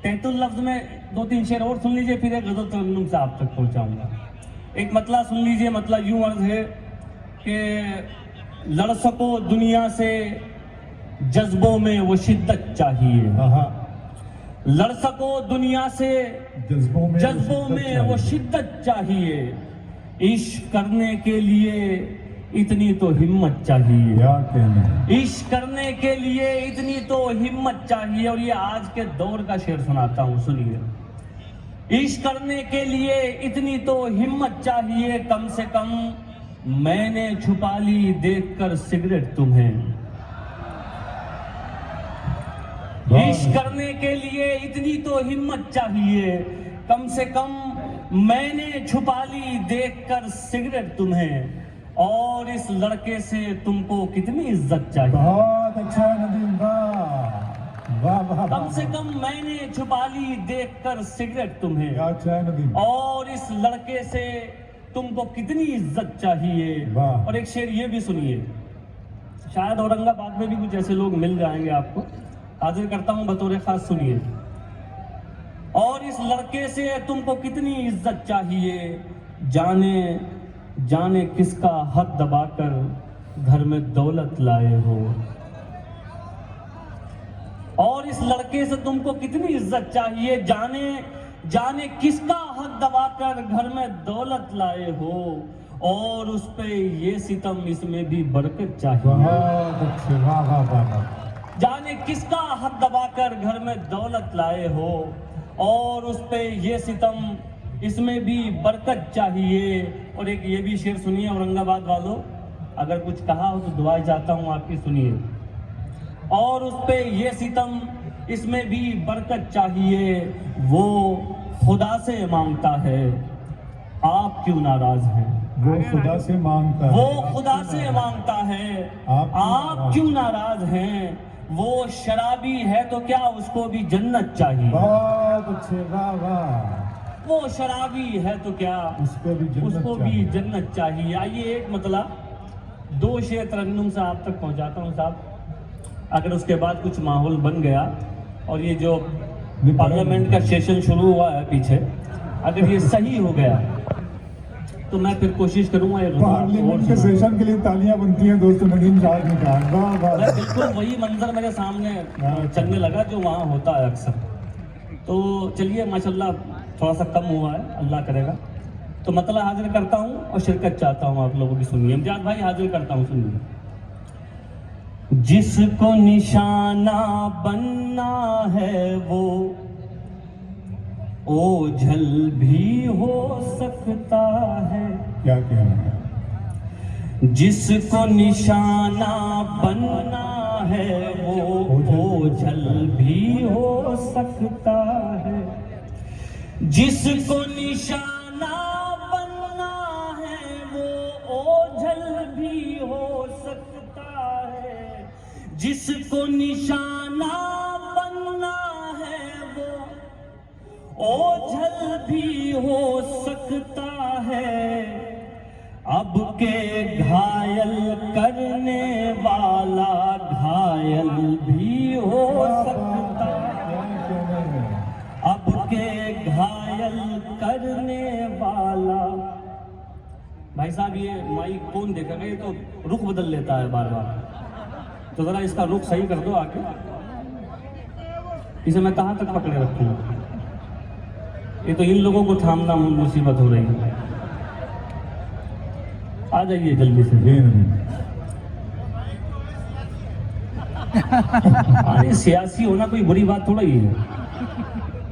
तैतुल लफ्ज में 2-3 शेर और सुन लीजिए, फिर एक गजल तरन्नुम से आप तक पहुंचाऊंगा। एक मतला सुन लीजिए, मतला यूं अर्ज है कि लड़ सको दुनिया से जज्बों में वो शिद्दत चाहिए, लड़ सको दुनिया से जज्बों में वो शिद्दत चाहिए, इश्क करने के लिए इतनी तो हिम्मत चाहिए, क्या कहना, इश्क करने के लिए इतनी तो हिम्मत चाहिए। और ये आज के दौर का शेर सुनाता हूं, सुनिए। इश्क करने के लिए इतनी तो हिम्मत चाहिए, कम से कम मैंने छुपा ली देखकर सिगरेट तुम्हें। इश्क करने के लिए इतनी तो हिम्मत चाहिए, कम से कम मैंने छुपा ली देखकर सिगरेट तुम्हें। और इस लड़के से तुमको कितनी इज्जत चाहिए। बहुत अच्छा नदीम, वाह वाह वाह, कम से कम मैंने छुपा ली देखकर सिगरेट तुम्हें। क्या अच्छा नदीम, और इस लड़के से तुमको कितनी इज्जत चाहिए। वाह। और एक शेर ये भी सुनिए, शायद औरंगाबाद में भी कुछ ऐसे लोग मिल जाएंगे आपको, हाजिर करता हूं बतौर खास, सुनिए। और इस लड़के से तुमको कितनी इज्जत चाहिए, जाने जाने किसका हक दबाकर घर में दौलत लाए हो। और इस लड़के से तुमको कितनी इज्जत चाहिए, जाने जाने किसका हक दबाकर घर में दौलत लाए हो। और उस पे ये सितम, इसमें भी बरकत चाहिए। बहुत अच्छे, वाह वाह वाह वाह, जाने किसका हक दबाकर घर में दौलत लाए हो। और उस पे ये सितम, इसमें भी बरकत चाहिए। और एक ये भी शेर सुनिए औरंगाबाद वालों, अगर कुछ कहा हो तो दुआ चाहता हूं आपकी, सुनिए। और उस पे ये सितम, इसमें भी बरकत चाहिए, वो खुदा से मांगता है, आप क्यों नाराज हैं। वो खुदा से मांगता है, वो खुदा से मांगता है, आप क्यों नाराज हैं। वो शराबी है तो क्या उसको भी जन्नत चाहिए। बहुत अच्छे, वाह वाह, वो शराबी है तो क्या उसको भी जन्नत चाहिए। आइए एक मतलब 2 शेर तरन्नुम से आप तक पहुंचाता हूं साहब। अगर उसके बाद कुछ माहौल बन गया और ये जो पार्लियामेंट का सेशन शुरू हुआ है पीछे, अगर ये सही हो गया तो मैं फिर कोशिश करूंगा। पार्लियामेंट के सेशन के लिए तालियां बनती हैं दोस्तों, नदीम साहब ने कहा, वाह वाह, बिल्कुल वही मंजर मेरे सामने चलने लगा जो वहाँ होता है अक्सर। तो चलिए माशाल्लाह थोड़ा सा कम हुआ है, अल्लाह करेगा। तो मतलब हाजिर करता हूँ और शिरकत चाहता हूँ आप लोगों की, सुनिए। इम्तियाज भाई हाजिर करता हूँ, सुनिए। जिसको निशाना बनना है वो ओझल भी हो सकता है। क्या कहना, जिसको निशाना बनना है वो ओझल भी हो सकता है। जिसको निशाना बनना है वो ओझल भी हो सकता है। जिसको निशाना बनना है वो ओझल भी हो सकता है। अब के घायल करने वाला घायल भी हो सकता है। अब के घायल करने वाला। भाई साहब ये माइक कौन देखेगा, ये तो रुख बदल लेता है बार बार, तो जरा इसका रुख सही कर दो आके। इसे मैं कहाँ तक पकड़े रखूंगा, ये तो इन लोगों को थामना मुसीबत हो रही है। आ जाइए जल्दी से। अरे सियासी होना कोई बुरी बात थोड़ा ही है,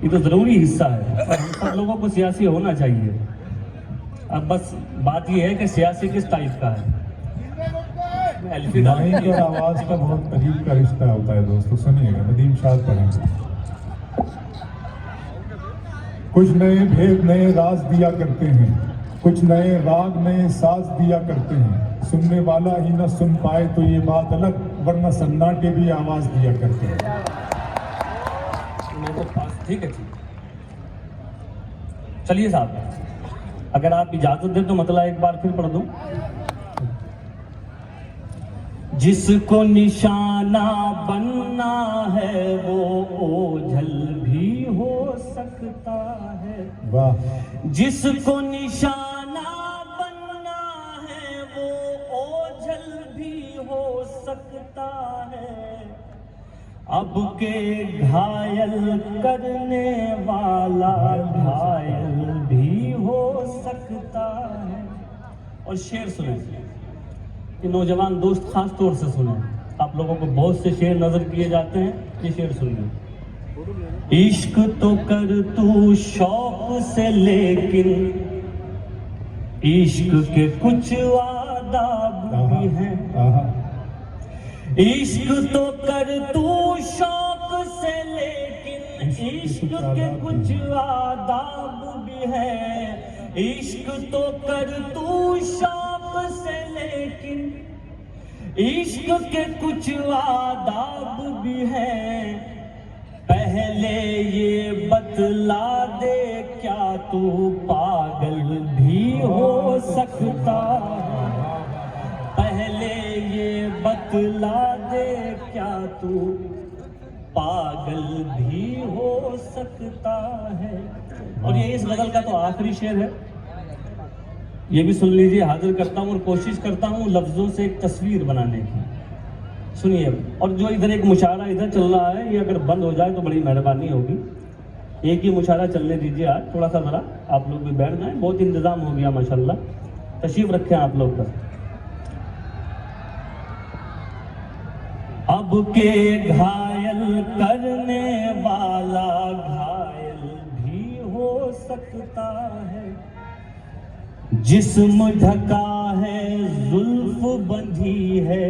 ये तो जरूरी हिस्सा है, और हम सब लोगों को सियासी होना चाहिए। अब बस बात ये है कि सियासी किस टाइप का है। माइक और आवाज का बहुत करीब का रिश्ता होता है दोस्तों, सुनिएगा, नदीम साहब पढ़ेंगे। कुछ नए भेद नए राज दिया करते हैं, कुछ नए राग नए साज दिया करते हैं। सुनने वाला ही न सुन पाए तो ये बात अलग, वरना सन्नाटे भी आवाज दिया करते हैं। मेरे पास ठीक है, चलिए साहब, अगर आप इजाजत दें तो मतलब एक बार फिर पढ़ दूं। जिसको निशाना बनना है वो ओझल भी हो सकता है। वाह जिसको निशाना बनना है वो ओझल भी हो सकता है। अब के घायल करने वाला घायल भी हो सकता है। और शेर सुने कि नौजवान दोस्त खास तौर से सुने, आप लोगों को बहुत से शेर नजर किए जाते हैं, ये शेर सुनिए। इश्क तो कर तू शौक से लेकिन इश्क के कुछ आदाब भी हैं। इश्क तो कर तू शौक से लेकिन इश्क के कुछ आदाब भी है। इश्क तो कर तू शौक से लेकिन इश्क के कुछ आदाब भी है। पहले ये बतला दे क्या तू पागल भी हो सकता है। पहले ये बतला दे क्या तू पागल भी हो सकता है। और ये इस गजल का तो आखिरी शेर है, ये भी सुन लीजिए। हाजिर करता हूँ और कोशिश करता हूँ लफ्जों से एक तस्वीर बनाने की। सुनिए। और जो इधर एक मुशायरा इधर चल रहा है, ये अगर बंद हो जाए तो बड़ी मेहरबानी होगी। एक ही मुशायरा चलने दीजिए आज, थोड़ा सा ज़रा आप लोग भी बैठ जाएं। बहुत इंतज़ाम हो गया माशाल्लाह, तशरीफ रखें आप लोग का। अब के घायल करने वाला घायल भी हो सकता है। जिस्म ढका है जुल्फ बंधी है,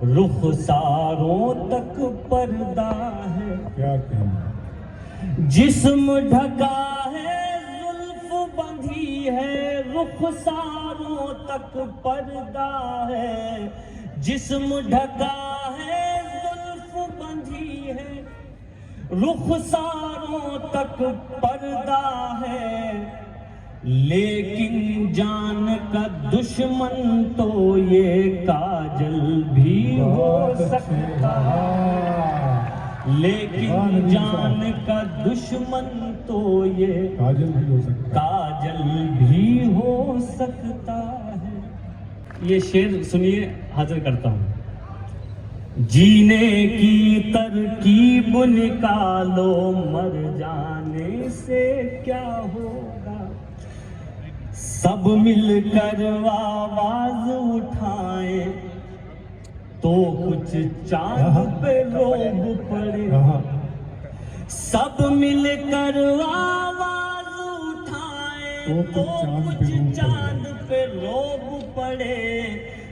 रुखसारों तक पर्दा है। क्या कहना। जिस्म ढका है जुल्फ बंधी है, रुखसारों तक पर्दा है। जिस्म ढका है जुल्फ बंधी है, रुखसारों तक पर्दा है। लेकिन जान का दुश्मन तो ये काजल भी हो सकता है। लेकिन जान का दुश्मन तो ये काजल भी हो सकता है। काजल भी हो सकता है। ये शेर सुनिए, हाजिर करता हूँ। जीने की तरकीब निकालो, मर जाने से क्या होगा। सब मिलकर आवाज उठाए तो कुछ चांद पे लोग पड़े। सब मिलकर आवाज उठाए तो कुछ चांद पे लोग पड़े।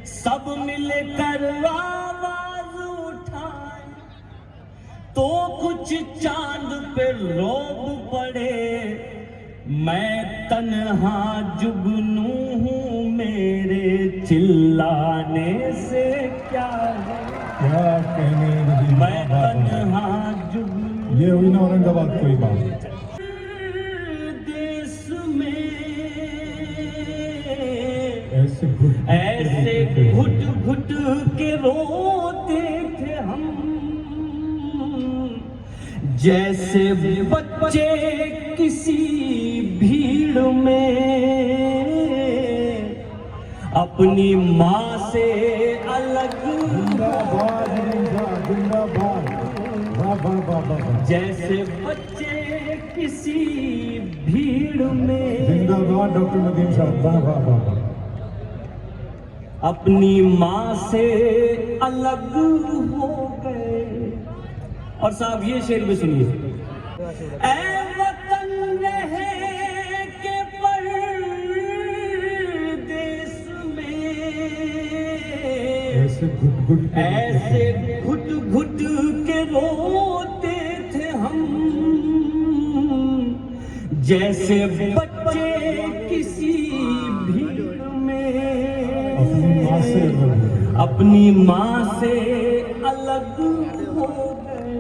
सब मिलकर आवाज उठाए तो कुछ चांद पे लोग पड़े। मैं तन्हा जुगनू हूँ, मेरे चिल्लाने से क्या है। क्या कहने नदी। मैं तन्हा जुगनू। ये हुई ना औरंगाबाद कोई बात। देश में ऐसे घुट घुट के रोते थे हम, जैसे बच्चे किसी भीड़ में अपनी माँ से अलग। जिंदाबाद जिंदाबाद। वाह वाह वाह वाह। जैसे बच्चे किसी भीड़ में। जिंदाबाद डॉक्टर नदीम साहब। वाह वाह वाह वाह। अपनी माँ से अलग हो गए। और साहब ये शेर भी सुनिए। ऐ वतन रहे के परदेस में, ऐसे घुट घुट के रोते थे हम, जैसे बच्चे किसी भीड़ में अपनी माँ से अलग हो गए।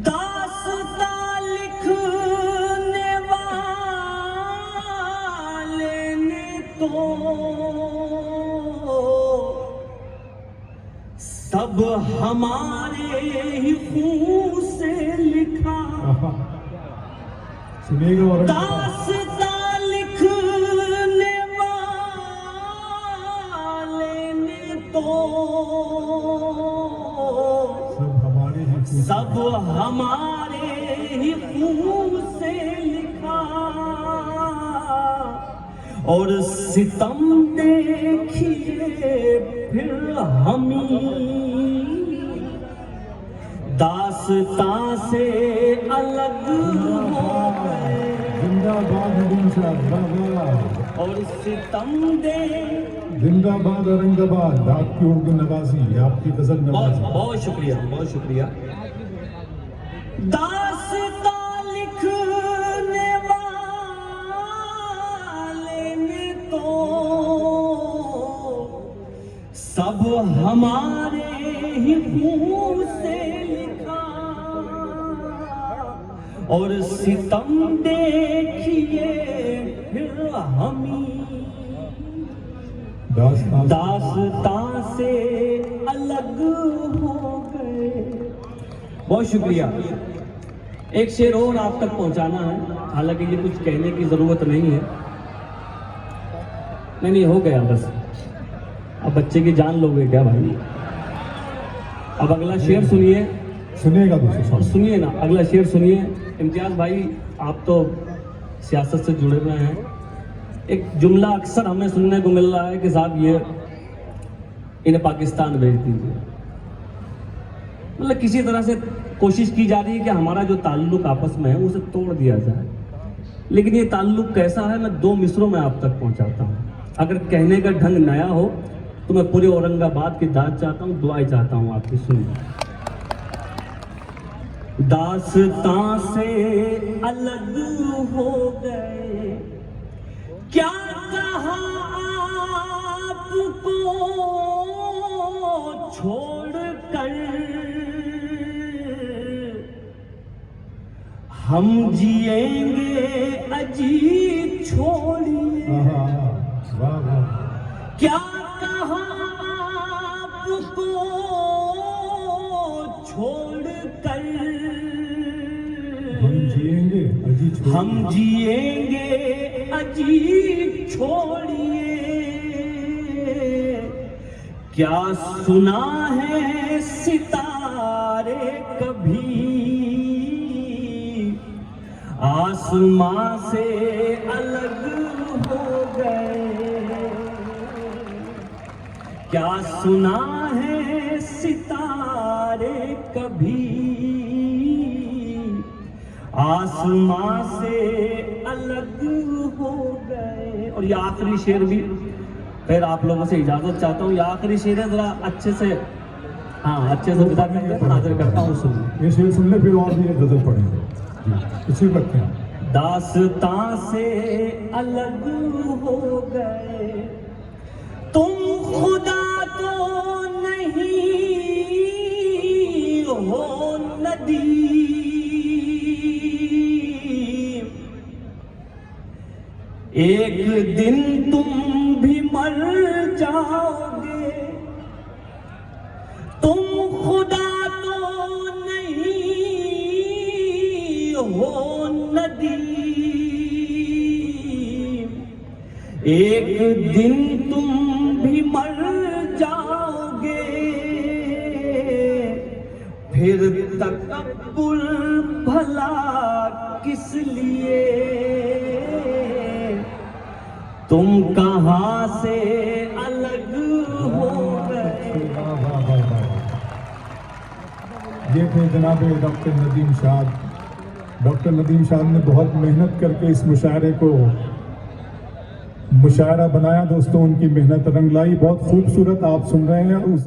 दास्तां लिखने वाले ने तो सब हमारे ही खून से लिखा। सुनिएगा और दास्तां लिखने वाले ने तो सब हमारे ही सब हमारे ही खून से लिखा, और सितम देखिए फिर हमी दास्तां से अलग हो गए, जिंदाबाद नदीम साहब, वाह। और सितम दे। जिंदाबाद औरंगाबाद, आपकी उर्दू नवाजी, आपकी गजल बहुत नवाजी। बहुत शुक्रिया, बहुत शुक्रिया। दास्तां लिखने वाले ने तो सब हमारे ही खून से लिखा, और सितम देखिए फिर हमी दास्तां से अलग हो गए। बहुत शुक्रिया। एक शेर और आप तक पहुंचाना है, हालांकि ये कुछ कहने की जरूरत नहीं है। नहीं हो गया बस, अब बच्चे की जान लोगे क्या भाई। अब अगला शेर सुनिए, सुनिएगा दोस्तों, और सुनिए ना, अगला शेर सुनिए। इम्तियाज भाई, आप तो सियासत से जुड़े हुए हैं। एक जुमला अक्सर हमें सुनने को मिल रहा है कि साहब ये इन्हें पाकिस्तान भेज दीजिए। मतलब किसी तरह से कोशिश की जा रही है कि हमारा जो ताल्लुक आपस में है उसे तोड़ दिया जाए। लेकिन ये ताल्लुक कैसा है, मैं 2 मिसरों में आप तक पहुंचाता हूँ। अगर कहने का ढंग नया हो तो मैं पूरे औरंगाबाद की दाद चाहता हूँ, दुआएं चाहता हूँ आपकी। सुनिए। दास्तां से अलग हो गए, क्या कहा आपको छोड़कर, हम जिएंगे अजी छोड़िए। वाह वाह। क्या कहा आपको छोड़कर, हम जिएंगे अजी छोड़िए। हम जिएंगे अजी छोड़िए। क्या सुना है सितारे कभी आसमां से अलग हो गए। क्या सुना है सितारे कभी आसमां से अलग हो गए। और ये आखिरी शेर भी फिर आप लोगों से इजाजत चाहता हूँ। ये आखिरी शेर है, जरा अच्छे से, हाँ अच्छे से विदा करके हाजिर करता हूँ। सुनिए। ये शेर सुन ले, फिर और भी एक गजल पढ़ेंगे। इसी वक्त दास्तां से अलग हो गए, तुम खुदा तो नहीं हो नदीम, एक दिन तुम भी मर जाओगे। तुम खुदा तो नहीं हो नदीम, एक दिन तुम भी मर जाओगे। फिर तकब्बुर भला किस लिए, तुम कहां से अलग हो गए। ये थे जनाब डॉक्टर नदीम शाद। डॉक्टर नदीम शाद ने बहुत मेहनत करके इस मुशायरे को मुशायरा बनाया दोस्तों। उनकी मेहनत रंग लाई। बहुत खूबसूरत आप सुन रहे हैं उस